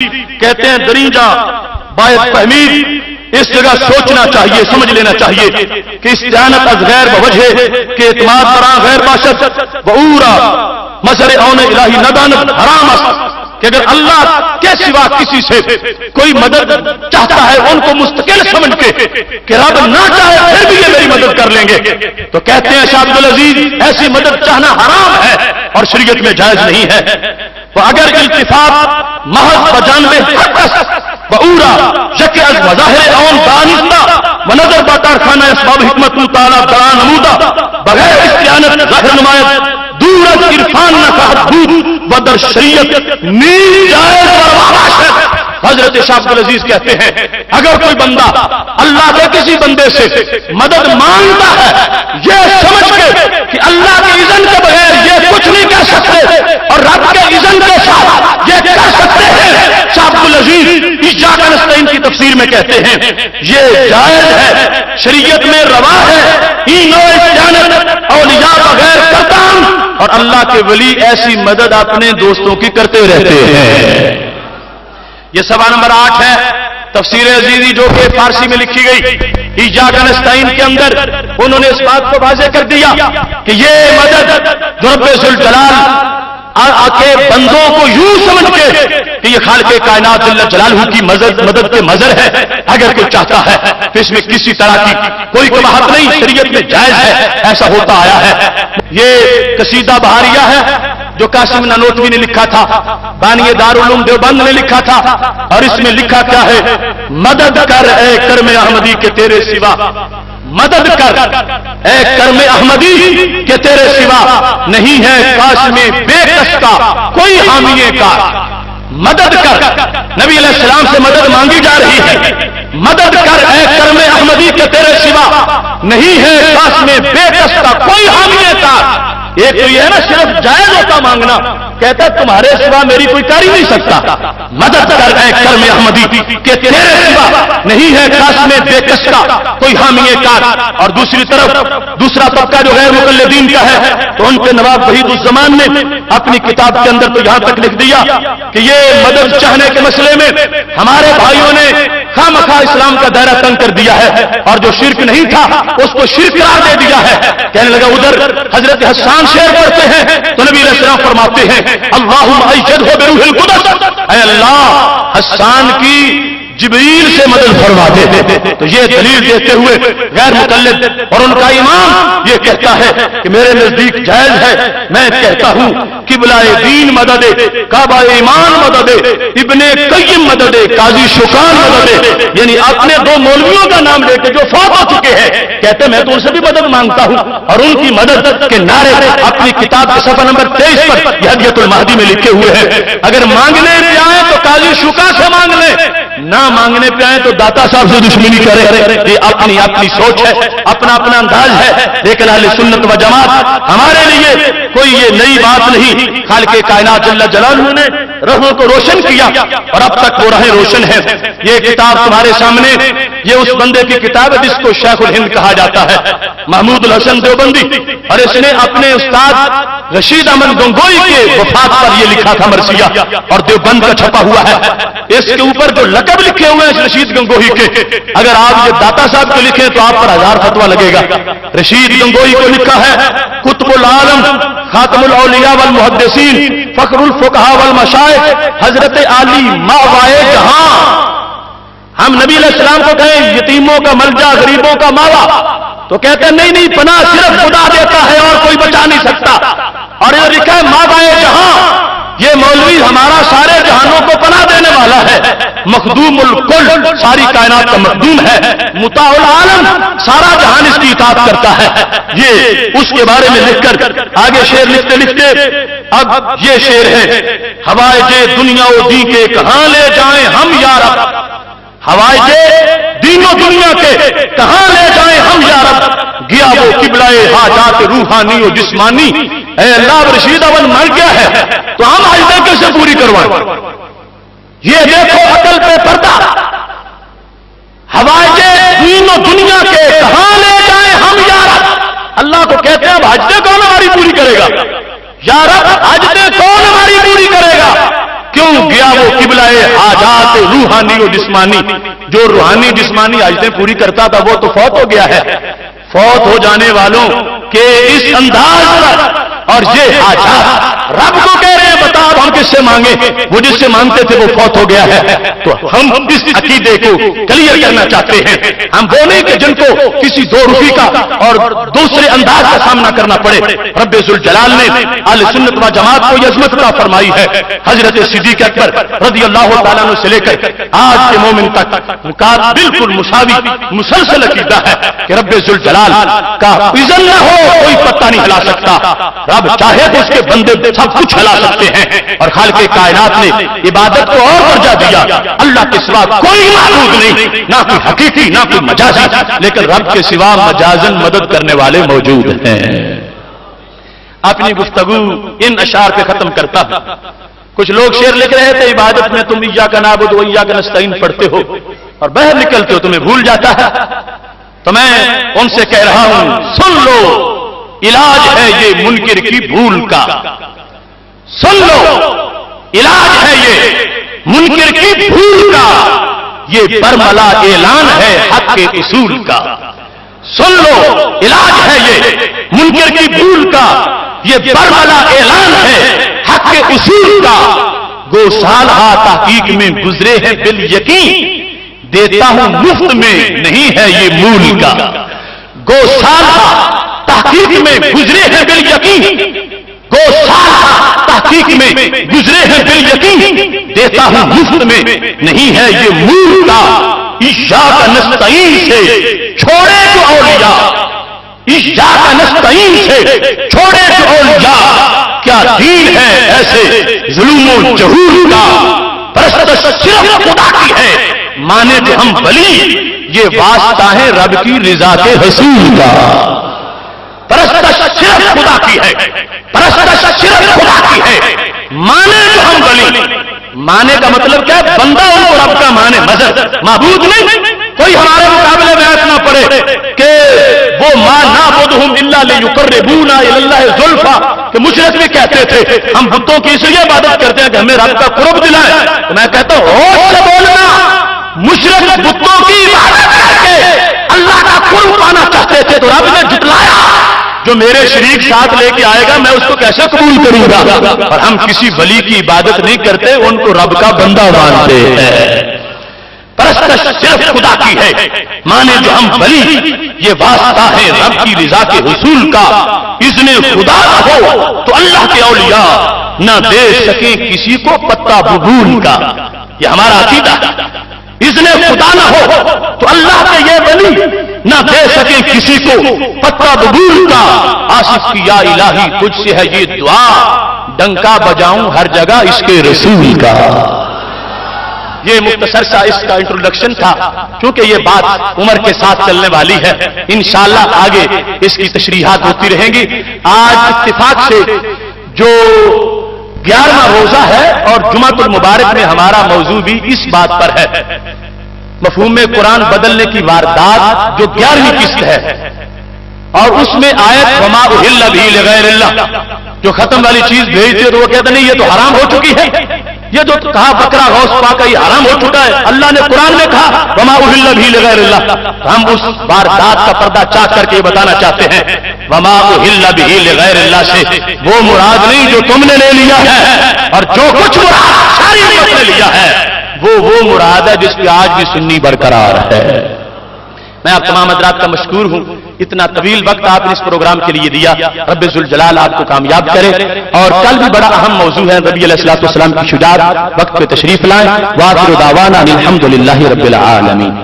کہتے ہیں دریجہ باعث فہمید، اس جگہ سوچنا چاہیے، سمجھ لینا چاہیے کہ استعانت از غیر بوجہ کہ اعتماد برآں غیر باشد وعورا مظہر اون الہی ندانت حرام است، کہ اگر اللہ کے سوا کسی سے کوئی مدد چاہتا ہے ان کو مستقل سمجھ کے کہ رب نہ چاہے پھر بھی یہ میری مدد کر لیں گے، تو کہتے ہیں شاہ عبدالعزیز ایسی مدد چاہنا حرام ہے اور شریعت میں جائز نہیں ہے۔ تو اگر التفات محض بجانب حق بعورا یک از مظاہر اون دانستہ و نظر با کارخانہ اسباب حکمت مطالعہ دران نمودہ بغیر استعانت ظاہر نمایت دور از عرفان نہ کہت بود و در شریعت نیز جائز و روا ہے۔ حضرت شاہ عبدالعزیز کہتے ہیں اگر کوئی بندہ اللہ کے کسی بندے سے مدد مانگتا ہے یہ سمجھ کے کہ اللہ کے اذن کے بغیر یہ کچھ نہیں کر سکتے اور رب کے اذن کے ساتھ یہ کر سکتے ہیں، شاہ عبدالعزیز ایاک نستعین کی تفسیر میں کہتے ہیں یہ جائز ہے، شریعت میں روا ہے۔ اینو استعانت اولیاء بغیر کرتا اور اللہ کے ولی ایسی مدد اپنے دوستوں کی کرتے رہتے ہیں۔ یہ سوال نمبر 8 ہے تفسیر عزیزی جو کہ فارسی میں لکھی گئی ایاک نستعین کے اندر انہوں نے اس بات کو واضح کر دیا کہ یہ مدد جو رب ذوالجلال کے بندوں کو یوں سمجھ کے کہ یہ خالق کائنات جل جلالہ کی مدد کے مظہر ہے، اگر کوئی چاہتا ہے تو اس میں کسی طرح کی کوئی قباحت نہیں، شریعت میں جائز ہے، ایسا ہوتا آیا ہے۔ یہ قصیدہ بہاریہ ہے جو قاسم نانوتوی نے لکھا تھا، بانی دارالعلوم دیوبند نے لکھا تھا، اور اس میں لکھا کیا ہے؟ مدد کر اے کرم احمدی کے تیرے سوا، مدد کر اے کرم احمدی کہ تیرے سوا نہیں ہے کاش میں بے کس کا کوئی حامی کا، مدد کر۔ نبی علیہ السلام سے مدد مانگی جا رہی ہے، مدد کر اے کرم احمدی کہ تیرے سوا نہیں ہے کاش میں بے کس کا کوئی حامی کا۔ ایک تو یہ ہے نا صرف جائز ہوتا مانگنا، کہتا ہے تمہارے سوا میری کوئی کر ہی نہیں سکتا، مدد کر اے کرم احمدی کہ تیرے سوا نہیں ہے کاش میں بے کس کا کوئی حامی کار۔ اور دوسری طرف دوسرا طبقہ جو غیر مقلدین کا ہے تو ان کے نواب وحید الزمان نے اپنی کتاب کے اندر تو یہاں تک لکھ دیا کہ یہ مدد چاہنے کے مسئلے میں ہمارے بھائیوں نے خامخواہ اسلام کا دائرہ تنگ کر دیا ہے، اور جو شرک نہیں تھا اس کو شرک قرار دے دیا ہے۔ کہنے لگا ادھر حضرت حسان شعر پڑھتے ہیں تو نبی علیہ السلام فرماتے ہیں اللہم ایدہ بروح القدس، اے اللہ حسان کی جبریل سے مدد فرما دے۔ تو یہ دلیل دیتے ہوئے غیر مقلد اور ان کا امام یہ کہتا ہے کہ میرے نزدیک جائز ہے، میں کہتا ہوں قبلہ دین مدد، کعبہ ایمان مدد، ابن قیم مدد، قاضی شکان مدد، یعنی اپنے دو مولویوں کا نام لے کے جو فوت ہو چکے ہیں کہتے میں تو ان سے بھی مدد مانگتا ہوں، اور ان کی مدد کے نعرے اپنی کتاب کے صفحہ نمبر 23 پر ہدیۃ المہدی میں لکھے ہوئے ہیں۔ اگر مانگنے پہ آئے تو قاضی شکا سے مانگ لیں، نہ مانگنے پہ آئے تو داتا صاحب سے دشمنی کرے، یہ اپنی اپنی سوچ ہے، اپنا اپنا انداز ہے۔ لیکن اہل سنت و جماعت ہمارے لیے کوئی یہ نئی بات نہیں، خالق کائنات جل جلالہ نے راہوں کو روشن کیا اور اب تک وہ راہیں روشن ہیں۔ یہ کتاب تمہارے سامنے یہ اس بندے کی کتاب ہے جس کو شیخ الہند کہا جاتا ہے، محمود الحسن دیوبندی، اور اس نے اپنے استاد رشید احمد گنگوئی کے وفات پر یہ لکھا تھا مرثیہ، اور دیوبند کا چھپا ہوا ہے۔ اس کے اوپر جو لقب لکھے ہوئے ہیں رشید گنگوئی کے، اگر آپ یہ داتا صاحب کو لکھیں تو آپ پر 1000 فتویٰ لگے گا۔ رشید گنگوئی کو لکھا ہے قطب العالم، خاتم الاولیاء والمحدثین، فخر الفقہاء والمشائخ، حضرت علی ماوائے جہاں۔ ہم نبی علیہ السلام کو کہیں یتیموں کا ملجا، غریبوں کا ماوا، تو کہتے ہیں نہیں نہیں، پناہ صرف خدا دیتا ہے اور کوئی بچا نہیں سکتا۔ اور یہ لکھا ہے ماوائے جہاں، یہ مولوی ہمارا سارے جہانوں کو پناہ دینے والا ہے، مخدوم الکل، ساری کائنات کا مخدوم ہے، مطاع العالم، سارا جہان اس کی اطاعت کرتا ہے۔ یہ اس کے بارے میں لکھ کر آگے شعر لکھتے لکھتے اب یہ شعر ہے ہوائے دنیا و دین کے کہاں لے جائیں ہم یارب، ہوائے دین و دنیا کے کہاں لے جائیں ہم یارب، گیا وہ قبلہ حاجات روحانی و جسمانی۔ اے اللہ رشید اول مر گیا ہے تو ہم حاجتیں کیسے پوری کروائیں؟ یہ دیکھو عقل پہ پردہ، ہوائے دین و دنیا کے کہاں لے جائیں ہم یارب۔ اللہ کو کہتے ہیں اب حاجتیں کون ہماری پوری کرے گا؟ یارب حاجتیں کون ہماری پوری کرے گا؟ کیوں گیا گیا وہ قبلہ حاجات روحانی و جسمانی. جو روحانی جسمانی حاجتیں پوری کرتا تھا وہ تو فوت ہو گیا ہے. فوت ہو جانے والوں کے اس انداز پر اور یہ حاجات رب کو کہہ رہے ہیں بتا اب ہم کس سے مانگے. وہ جس سے مانگتے تھے وہ فوت ہو گیا ہے. تو ہم اس عقیدے کو کلیئر کرنا چاہتے ہیں. ہم وہ نہیں کہ جن کو کسی دو روحی کا اور دوسرے انداز کا سامنا کرنا پڑے. رب ذوالجلال نے اہل سنت و جماعت کو یہ عظمت عطا فرمائی ہے. حضرت صدیق اکبر رضی اللہ تعالیٰ عنہ سے لے کر آج کے مومن تک بالکل مساوی مسلسل عقیدہ ہے کہ رب ذوالجلال کا اذن نہ ہو کوئی پتہ نہیں ہلا سکتا. رب چاہے تو اس کے بندے سب کچھ ہلا سکتے ہیں. اور خالق کائنات نے عبادت کو اور درجہ دیا. اللہ کے سوا کوئی معبود نہیں, نہ کوئی حقیقی نہ کوئی مجازی, لیکن رب کے سوا مجازن مدد کرنے والے موجود ہیں. اپنی گفتگو ان اشعار پہ ختم کرتا ہوں. کچھ لوگ شعر لکھ رہے تھے عبادت میں تم ایاک نعبد و ایاک نستعین پڑھتے ہو اور باہر نکلتے ہو تمہیں بھول جاتا ہے. تو میں ان سے کہہ رہا ہوں سن لو علاج ہے یہ منکر کی بھول کا. سن لو علاج ہے یہ منکر کی بھول کا. یہ برملا اعلان ہے حق کے اصول کا. سن لو علاج ہے یہ منکر کی بھول کا. یہ برملا اعلان ہے حق کے اصول کا. گو سالہ تحقیق میں گزرے ہیں بال یقین دیتا ہوں مفت میں نہیں ہے یہ مول کا. گو سالہ تحقیق میں گزرے ہیں بال یقین. گو سالہ تحقیق میں گزرے ہیں بال یقین دیتا ہوں مفت میں نہیں ہے یہ مول کا. ایاک نستعین سے چھوڑے جو اولیاء, ایاک نستعین سے چھوڑے جو اولیاء. کیا دین ہے ایسے ظلم و جہور کا. پرستش صرف خدا کی ہے مانے جو ہم ولی, یہ واسطہ ہے رب کی رضا کے حصول کا. پرستش صرف خدا کی ہے, پرستش صرف خدا کی ہے مانے جو ہم ولی. مانے کا مطلب کیا ہے؟ بندہ ان کو رب کا مانے, مذہب معبود نہیں. کوئی ہمارے مقابلے میں ایسا نہ پڑے کہ وہ ما نعبدہم الا لیقربونا الی اللہ زلفا, کہ مشرک بھی کہتے تھے ہم بتوں کی اس لیے عبادت کرتے ہیں کہ ہمیں رب کا قرب دلائے. تو میں کہتا ہوں ہوش سے بولنا. مشرک بتوں کی عبادت کر کے اللہ کا قرب پانا چاہتے تھے تو رب نے جھٹلایا. جو میرے شریک ساتھ لے کے آئے گا میں اس کو کیسے قبول کروں گا. اور ہم کسی ولی کی عبادت نہیں کرتے, ان کو رب کا بندہ مانتے ہیں. پرستش صرف خدا کی ہے مانے جو ہم ولی, یہ واسطہ ہے رب کی رضا کے حصول کا. اذن خدا نہ ہو تو اللہ کے اولیاء نہ دے سکیں کسی کو پتہ ببول کا. یہ ہمارا عقیدہ. اذن خدا نہ ہو تو اللہ کے یہ ولی نہ دے سکیں کسی کو پتہ ببول کا. آصف کی یا الہی تجھ سے ہے یہ دعا, ڈنکا بجاؤں ہر جگہ اس کے رسول کا. یہ مختصر سا اس کا انٹروڈکشن تھا, کیونکہ یہ بات عمر کے ساتھ چلنے والی ہے. انشاءاللہ آگے اس کی تشریحات ہوتی رہیں گی. آج اتفاق سے جو 11واں روزہ ہے اور جمعۃ المبارک میں ہمارا موضوع بھی اس بات پر ہے, مفہوم قرآن بدلنے کی واردات جو 11ویں قسط ہے, اور اس میں آیت وما اہل بہ لغیر اللہ جو ختم والی چیز بھیجتے ہیں تو وہ کہتے نہیں یہ تو حرام ہو چکی ہے. یہ جو کہا بکرا غوث پاک یہ حرام ہو چکا ہے. اللہ نے قرآن میں کہا وما اہل بہ لغیر اللہ. ہم اس واردات کا پردہ چاک کر کے یہ بتانا چاہتے ہیں وما اہل بہ لغیر اللہ سے وہ مراد نہیں جو تم نے لے لیا ہے, اور جو کچھ مراد ساری امت نے لیا ہے وہ مراد ہے جس پہ آج بھی سنی برقرار ہے. میں آپ تمام حضرات کا مشکور ہوں. اتنا طویل وقت آپ نے اس پروگرام کے لیے دیا. رب ذوالجلال آپ کو کامیاب کرے. اور کل بھی بڑا اہم موضوع ہے نبی علیہ الصلوۃ والسلام کی شجاعت. وقت پہ تشریف لائیں. وآخر دعوانا الحمد للہ رب العالمین.